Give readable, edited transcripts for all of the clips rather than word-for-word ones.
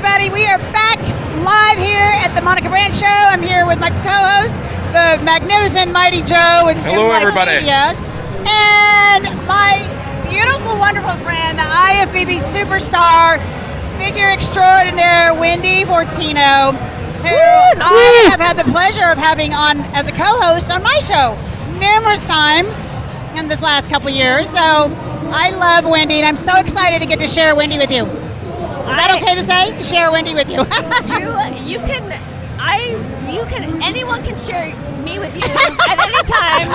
everybody. We are back live here at the Monica Brand Show. I'm here with my co-host, the magnificent Mighty Joe and Jim Hello, everybody. Media, and my beautiful, wonderful friend, the IFBB superstar, figure extraordinaire, Wendy Fortino, who I have had the pleasure of having on as a co-host on my show numerous times in this last couple years. So I love Wendy, and I'm so excited to get to share Wendy with you. Is that okay to say? Share Wendy with you. Anyone can share me with you at any time.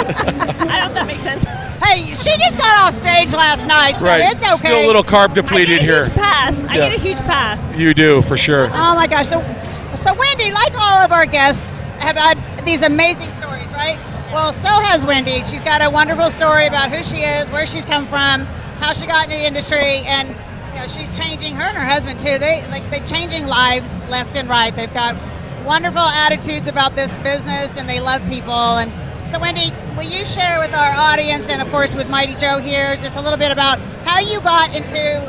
I don't know if that makes sense. Hey, she just got off stage last night, so Right. it's okay. Still a little carb depleted here. I get a huge pass. You do, for sure. Oh my gosh. So Wendy, like all of our guests, have had these amazing stories, right? Well, so has Wendy. She's got a wonderful story about who she is, where she's come from, how she got into the industry, and she's changing, her and her husband too. They're changing lives left and right. They've got wonderful attitudes about this business, and they love people. And so, Wendy, will you share with our audience, and of course with Mighty Joe here, just a little bit about how you got into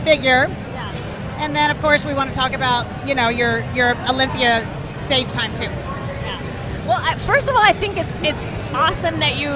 figure? Yeah. And then, of course, we want to talk about your Olympia stage time too. Well, first of all, I think it's awesome that you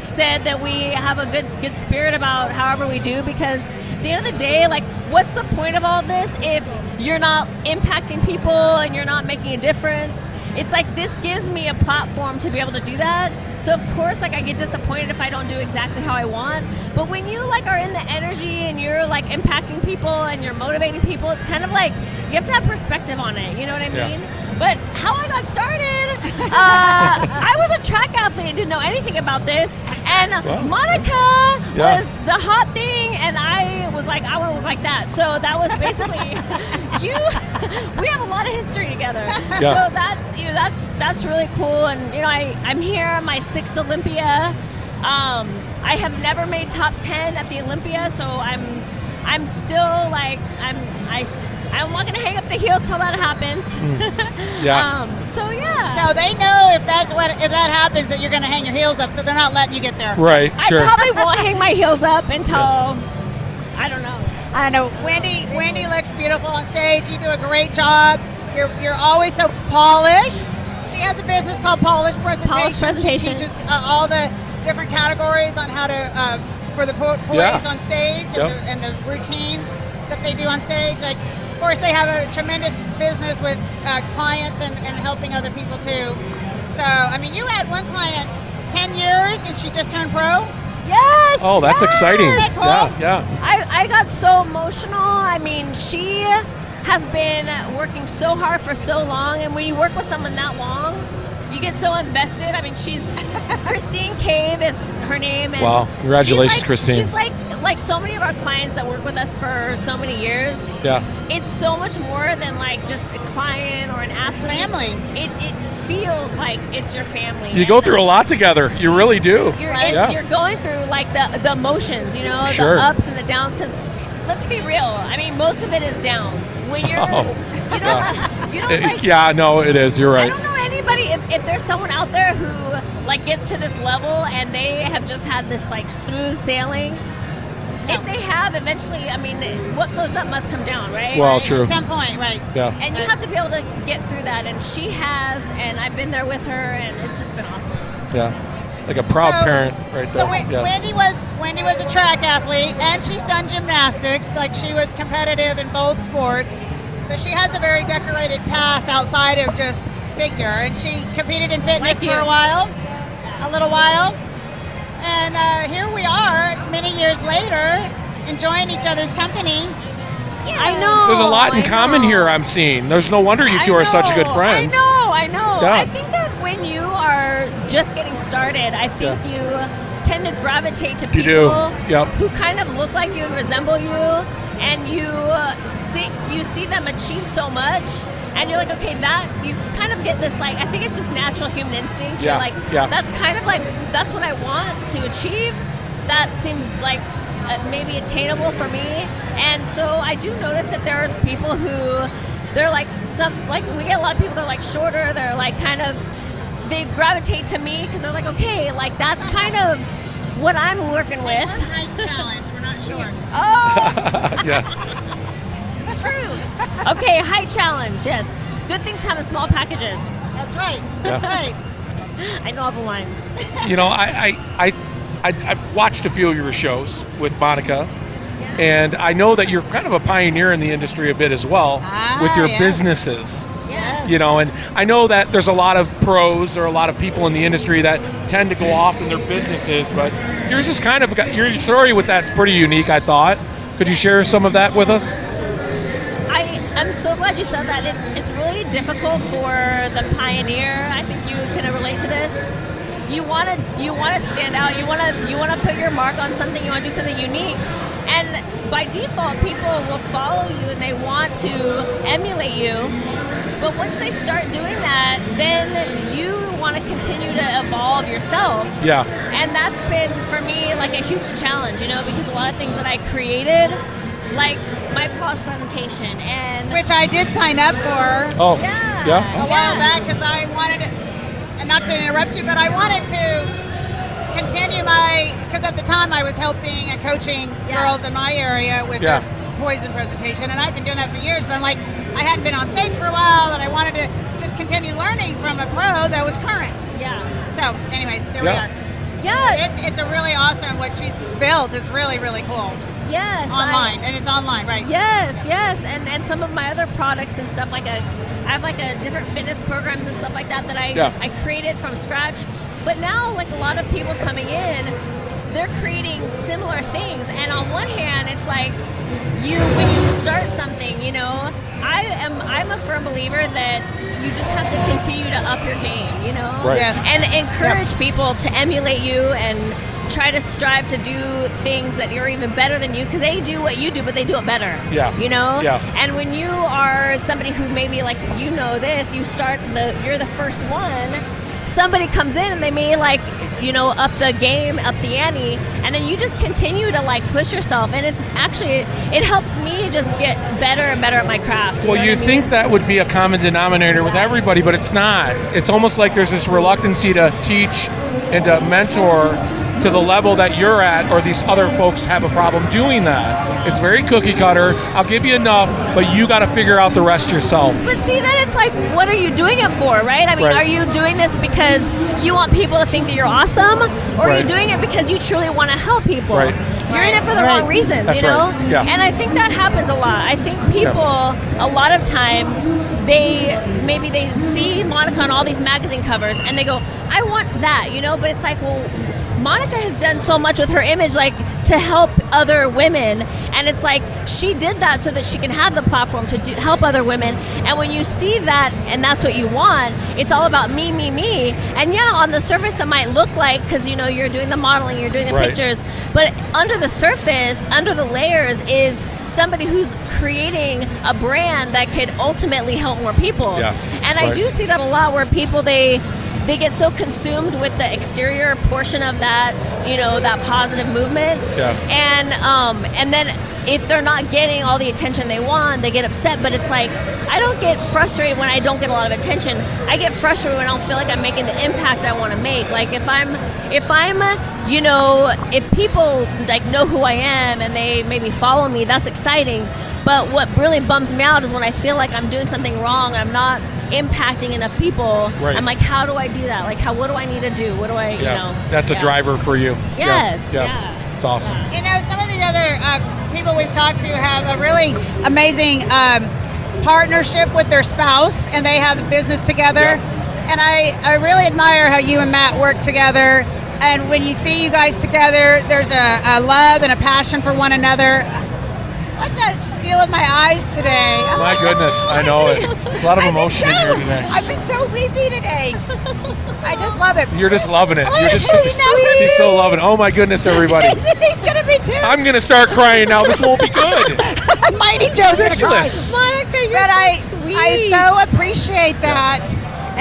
said that we have a good spirit about however we do, because at the end of the day, what's the point of all this if you're not impacting people and you're not making a difference? It's this gives me a platform to be able to do that. So of course, I get disappointed if I don't do exactly how I want. But when you are in the energy and you're impacting people and you're motivating people, it's kind of you have to have perspective on it. You know what I mean? But how I got started, I was a track athlete and didn't know anything about this. And Monica was the hot thing, and I was I want to look like that. So that was basically we have a lot of history together. Yeah. So that's really cool. And I'm here on my 6th Olympia. I have never made top 10 at the Olympia, so I'm still I'm not gonna hang up the heels till that happens. So they know if that happens that you're gonna hang your heels up, so they're not letting you get there. Right, sure. I probably won't hang my heels up until I don't know. Wendy looks beautiful on stage. You do a great job. You're always so polished. She has a business called Polished Presentation. She teaches all the different categories on how to for the poise on stage and the routines that they do on stage. Of course, they have a tremendous business with clients and helping other people too. So, you had one client 10 years and she just turned pro? Yes! Oh, that's exciting. Is that cool? Yeah. I got so emotional. She has been working so hard for so long, and when you work with someone that long, you get so invested. She's Christine Cave is her name. And wow, congratulations, Christine. She's like so many of our clients that work with us for so many years. Yeah. It's so much more than just a client or an athlete. Family. It feels like it's your family. You go through a lot together. You really do. You're going through the emotions, Sure. the ups and the downs, because let's be real. Most of it is downs. When you're, no, it is. You're right. I don't know anybody, if there's someone out there who gets to this level and they have just had this smooth sailing. No. If they have, eventually, what goes up must come down, right? Well, right? true. At some point, right. Yeah. And you have to be able to get through that, and she has, and I've been there with her, and it's just been awesome. Yeah. Like a proud parent right there. So Wendy was a track athlete, and she's done gymnastics. She was competitive in both sports. So she has a very decorated past outside of just figure. And she competed in fitness for a little while. And here we are, many years later, enjoying each other's company. Yeah. I know. There's a lot in common here I'm seeing. There's no wonder you two are such good friends. I know. Yeah. I think that when you are just getting started, I think you tend to gravitate to people who kind of look like you and resemble you, and you see them achieve so much, and you're like, okay, that you kind of get this I think it's just natural human instinct. You're that's kind of that's what I want to achieve. That seems maybe attainable for me, and so I do notice that there's people who they're we get a lot of people that are shorter. They're they gravitate to me because they're okay, that's kind of what I'm working with. Height challenge. We're not sure. Oh. Yeah. true. Okay, height challenge. Yes. Good things come in small packages. That's right. That's right. I know all the lines. You know, I've watched a few of your shows with Monica, and I know that you're kind of a pioneer in the industry a bit as well with your businesses. Yes. You know, and I know that there's a lot of pros or a lot of people in the industry that tend to go off in their businesses, but yours is kind of, your story with that's pretty unique, I thought. Could you share some of that with us? I'm so glad you said that. It's really difficult for the pioneer. I think you can relate to this. You want to stand out. You want to put your mark on something. You want to do something unique. And by default, people will follow you and they want to emulate you. But once they start doing that, then you want to continue to evolve yourself. Yeah. And that's been for me like a huge challenge, you know, because a lot of things that I created, like my polished presentation, and which I did sign up for. Oh, a while back because I wanted to, and not to interrupt you, but I wanted to continue because at the time I was helping and coaching girls in my area with their poison presentation, and I've been doing that for years, but I'm like, I hadn't been on stage for a while, and I wanted to just continue learning from a pro that was current. Yeah. So anyways, there we are. Yeah. It's a really awesome, what she's built is really, really cool. Yes. And it's online, right? Yes, and some of my other products and stuff, I have like a different fitness programs and stuff like that I created from scratch. But now, like a lot of people coming in, they're creating similar things. And on one hand, it's like when you start something, you know, I'm a firm believer that you just have to continue to up your game, you know, right. Yes. and encourage people to emulate you and try to strive to do things that are even better than you, because they do what you do, but they do it better. Yeah. You know? Yeah. And when you are somebody who maybe like, you know this, you're the first one, somebody comes in and they may like, you know, up the game, up the ante, and then you just continue to like push yourself, and it's actually, it helps me just get better and better at my craft. Well, you think that would be a common denominator with everybody, but it's not. It's almost like there's this reluctancy to teach and to mentor to the level that you're at, or these other folks have a problem doing that. It's very cookie cutter. I'll give you enough, but you got to figure out the rest yourself. But see, then it's like, what are you doing it for, right? I mean, Right. Are you doing this because you want people to think that you're awesome, or are you doing it because you truly want to help people? Right. You're in it for the wrong reasons, That's you know? right. Yeah. And I think that happens a lot. I think people, a lot of times, they see Monica on all these magazine covers, and they go, I want that, you know? But it's like, well, Monica has done so much with her image, like to help other women, and it's like she did that so that she can have the platform to help other women. And when you see that and that's what you want, it's all about me, and on the surface it might look like, because you know you're doing the modeling, you're doing the pictures, but under the surface, under the layers, is somebody who's creating a brand that could ultimately help more people. And I do see that a lot, where people they get so consumed with the exterior portion of that, you know, that positive movement. And then if they're not getting all the attention they want, they get upset. But it's like, I don't get frustrated when I don't get a lot of attention. I get frustrated when I don't feel like I'm making the impact I want to make. Like if I'm, you know, if people like know who I am and they maybe follow me, that's exciting. But what really bums me out is when I feel like I'm doing something wrong, I'm not impacting enough people. Right. I'm like, how do I do that? Like, what do I need to do? What do I, you know? That's a driver for you. Yes. It's awesome. You know, some of the other people we've talked to have a really amazing partnership with their spouse, and they have a business together. And I really admire how you and Matt work together. And when you see you guys together, there's a love and a passion for one another. What's that deal with my eyes today? My goodness, I know it. A lot of emotion in here today. I've been so weepy today. I just love it. You're just loving it. Oh, She's so loving it. Oh my goodness, everybody. He's gonna be too. I'm gonna start crying now. This won't be good. Mighty Joe's gonna cry. Ridiculous. Monica, you're But so sweet. I so appreciate that,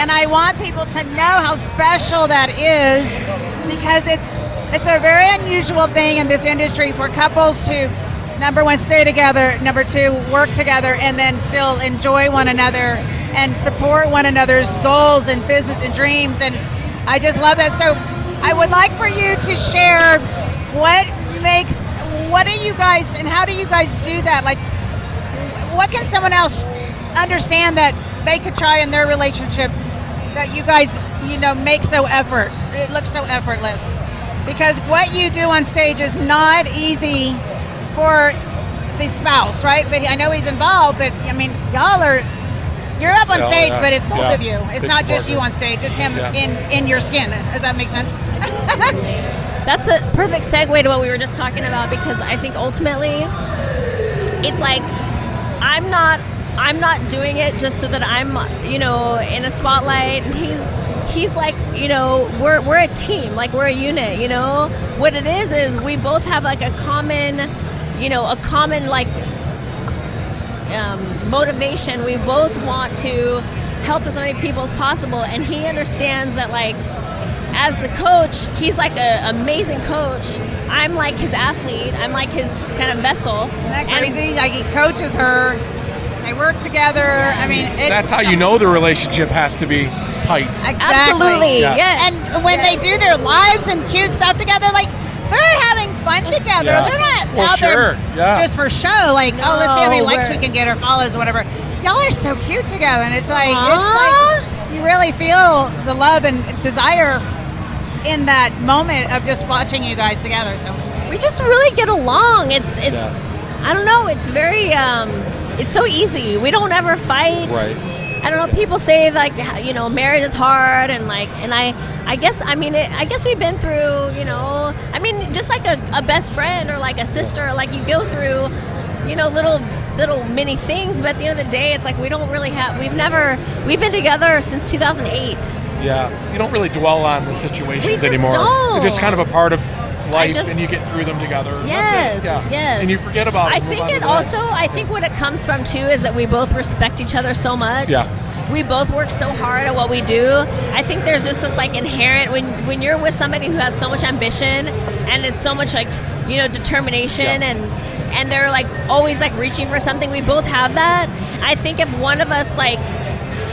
and I want people to know how special that is, because it's a very unusual thing in this industry for couples to, number one, stay together, number two, work together, and then still enjoy one another and support one another's goals and business and dreams. And I just love that. So I would like for you to share what do you guys, and how do you guys do that? Like, what can someone else understand that they could try in their relationship that you guys, make it looks so effortless? Because what you do on stage is not easy for the spouse, right? But I know he's involved, but I mean, you're up on stage, but it's both of you. It's not just you on stage, it's him in your skin. Does that make sense? That's a perfect segue to what we were just talking about, because I think ultimately it's like I'm not doing it just so that I'm, in a spotlight, and he's like, we're a team, like we're a unit, What it is we both have like a common like motivation. We both want to help as many people as possible, and he understands that, like, as a coach, he's like an amazing coach. I'm like his athlete. I'm like his kind of vessel. Isn't that crazy? Like, he coaches her. They work together. I mean, that's how you know the relationship has to be tight. Exactly. Absolutely. Yes. And when they do their lives and cute stuff together, like, they're having fun together. Yeah. They're not out sure. there just for show. Like, let's see how many likes we we're- can get or follows or whatever. Y'all are so cute together, and it's like Aww. you really feel the love and desire in that moment of just watching you guys together. So We just really get along. It's I don't know. It's very it's so easy. We don't ever fight. Right. I don't know. People say, like, marriage is hard, and I guess we've been through, just like a best friend or like a sister. Like, you go through, little mini things, but at the end of the day, it's like we don't really have. We've been together since 2008. Yeah, you don't really dwell on the situations We just anymore. don't. They're just kind of a part of life, and you get through them together. Yes, That's it. Yeah. yes. And you forget about it. I and move think on to it the next. also. I think what it comes from too is that we both respect each other so much. Yeah. We both work so hard at what we do. I think there's just this like inherent when you're with somebody who has so much ambition and is so much like determination and they're like always like reaching for something. We both have that. I think if one of us like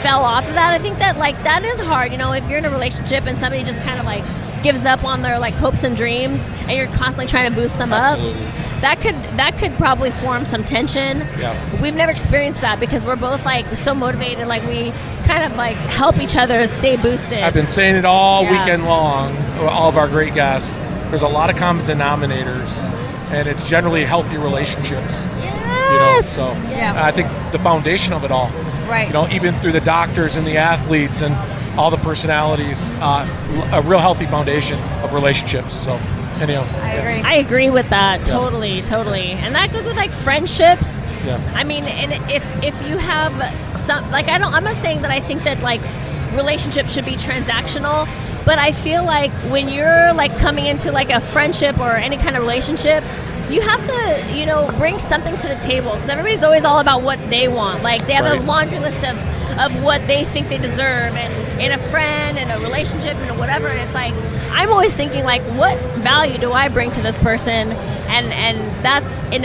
fell off of that, I think that like that is hard. If you're in a relationship and somebody just kind of like gives up on their like hopes and dreams, and you're constantly trying to boost them Absolutely. up. That could probably form some tension. Yeah. We've never experienced that because we're both like so motivated. Like, we kind of like help each other stay boosted. I've been saying it all Yeah. weekend long, all of our great guests. There's a lot of common denominators, and it's generally healthy relationships. Yes. So Yeah. I think the foundation of it all, right. even through the doctors and the athletes and all the personalities, a real healthy foundation of relationships. So anyhow. I agree. I agree with that. Totally. And that goes with like friendships. Yeah. I mean, and if you have some, like, I'm not saying that I think that like relationships should be transactional, but I feel like when you're like coming into like a friendship or any kind of relationship, you have to, bring something to the table, because everybody's always all about what they want. Like, they have a laundry list of what they think they deserve, and in a friend, in a relationship, and whatever. And it's like, I'm always thinking, like, what value do I bring to this person? And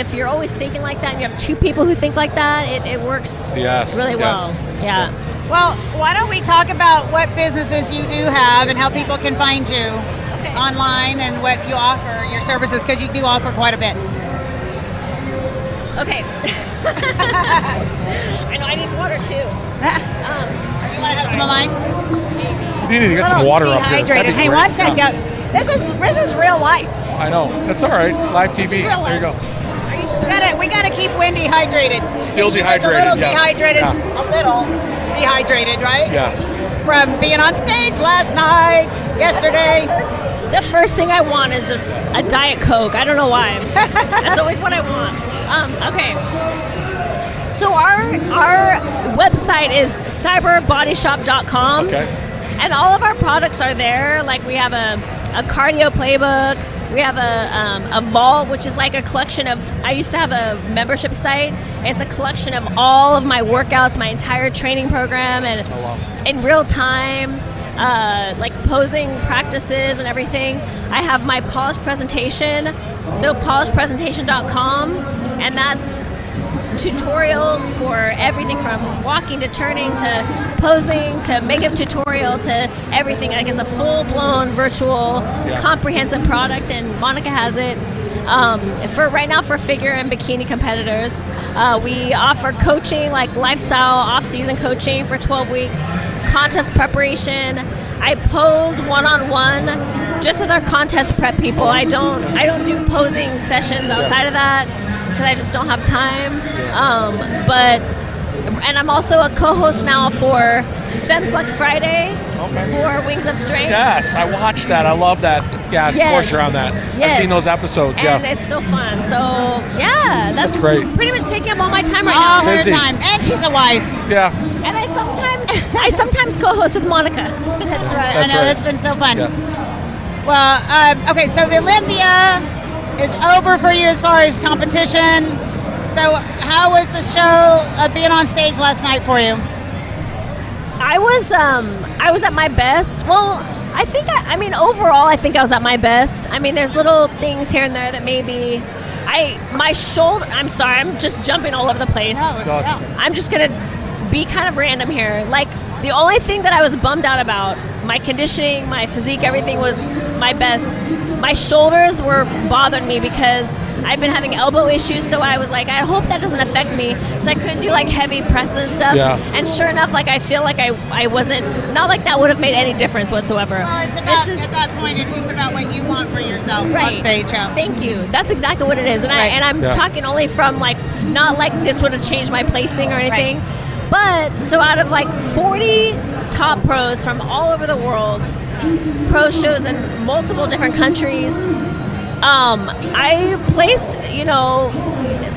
if you're always thinking like that, and you have two people who think like that, it works really well. Yeah. Well, why don't we talk about what businesses you do have and how people can find you online and what you offer, your services, because you do offer quite a bit. Okay. I know I need water too. You want to have some of mine? You need to get some water up here. Dehydrated. That'd be Hey, great. one sec. Yeah. This is real life. I know. That's all right. Live TV. real There you go. Are you sure? We gotta keep Wendy hydrated. Still She was dehydrated, a little yes. dehydrated. Yeah. A little dehydrated, right? Yeah. From being on stage last night, yesterday. The first thing I want is just a Diet Coke. I don't know why. That's always what I want. Okay. So our website is cyberbodyshop.com. Okay. And all of our products are there. Like, we have a cardio playbook. We have a vault, which is like a collection of, I used to have a membership site. It's a collection of all of my workouts, my entire training program, and in real time, like posing practices and everything. I have my polished presentation, so polishedpresentation.com, and that's tutorials for everything from walking to turning to posing to makeup tutorial to everything. Like it's a full-blown virtual comprehensive product, and Monica has it. For right now, for figure and bikini competitors, we offer coaching, like lifestyle off-season coaching for 12 weeks, contest preparation. I pose one-on-one just with our contest prep people. I don't do posing sessions outside of that because I just don't have time. And I'm also a co-host now for FemFlex Friday for Wings of Strength. Yes, I watched that. I love that. Yes, of course you're on that. Yes. I've seen those episodes. And it's so fun. So that's great. Pretty much taking up all my time right All now. her Busy. time, and she's a wife. Yeah. And I sometimes co-host with Monica. That's right. That's I know right. that's been so fun. Yeah. Well, okay, so the Olympia is over for you as far as competition. So how was the show being on stage last night for you? I was at my best. Well, I mean overall I think I was at my best. I mean there's little things here and there that maybe my shoulder, I'm sorry, I'm just jumping all over the place. I'm just going to be kind of random here. Like the only thing that I was bummed out about, my conditioning, my physique, everything was my best. My shoulders were bothering me because I've been having elbow issues, so I was like, I hope that doesn't affect me. So I couldn't do like heavy presses and stuff. Yeah. And sure enough, like I feel like I wasn't, not like that would have made any difference whatsoever. Well, it's about, at that point, it's just about what you want for yourself Right. on stage. Yeah. Thank you. That's exactly what it is. And Right. I'm talking only from like, not like this would have changed my placing or anything. Right. But so out of like 40 top pros from all over the world, pro shows in multiple different countries, I placed,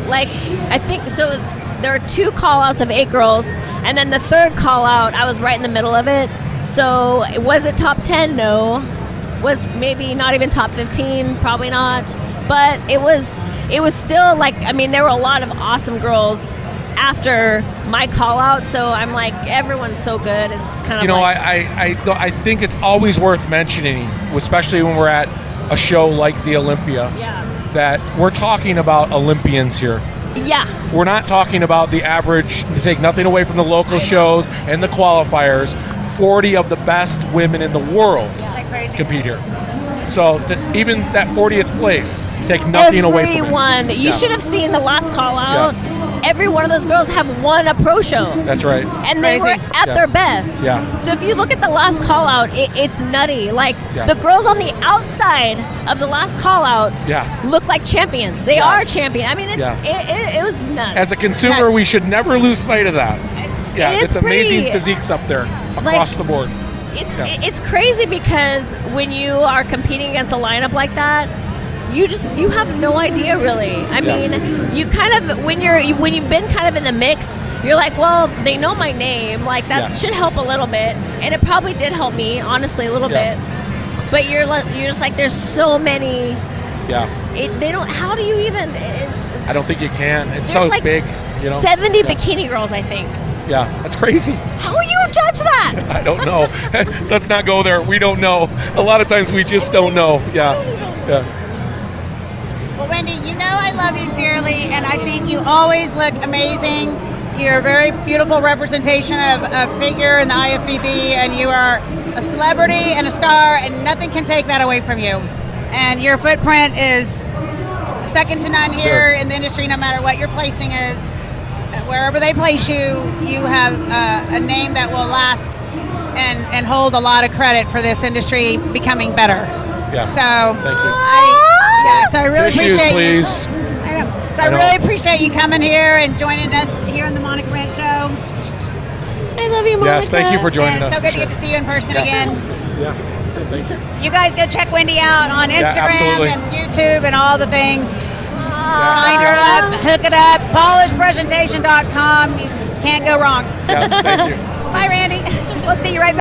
like I think so. There are 2 call outs of 8 girls, and then the third call out, I was right in the middle of it. So was it top 10? No. Was maybe not even top 15? Probably not. But it was still like, I mean, there were a lot of awesome girls after my call out, so I'm like, everyone's so good. It's kind of I think it's always worth mentioning, especially when we're at a show like the Olympia, that we're talking about Olympians here. Yeah. We're not talking about the average, to take nothing away from the local shows and the qualifiers. 40 of the best women in the world compete here. So even that 40th place, take nothing away from it. Everyone, you should have seen the last call out. Yeah. Every one of those girls have won a pro show. That's right. And they were at their best. Yeah. So if you look at the last call out, it's nutty. Like the girls on the outside of the last call out look like champions. They are champions. I mean, it was nuts. As a consumer, we should never lose sight of that. It's amazing physiques up there across the board. It's crazy because when you are competing against a lineup like that, you have no idea really. I mean, you kind of when you've been kind of in the mix, you're like, well, they know my name, like that should help a little bit, and it probably did help me honestly a little bit. But you're just like, there's so many. They don't. How do you even? I don't think you can. It's so like big. 70 bikini girls, I think. Yeah, that's crazy. How do you judge that? I don't know. Let's not go there. We don't know. A lot of times we just don't know. Yeah. Well, Wendy, I love you dearly, and I think you always look amazing. You're a very beautiful representation of figure in the IFBB, and you are a celebrity and a star, and nothing can take that away from you. And your footprint is second to none here in the industry, no matter what your placing is. Wherever they place you, you have a name that will last and hold a lot of credit for this industry becoming better. Yeah. So thank you. So I really appreciate please. you. I know. So I really appreciate you coming here and joining us here on the Monica Brand Show. I love you, Monica. Yes, thank you for joining us. It's so good to get to see you in person again. Yeah. Thank you. You guys go check Wendy out on Instagram and YouTube and all the things. Find her up, hook it up, polishpresentation.com. You can't go wrong. Yes, thank you. Bye, Randy. We'll see you right back.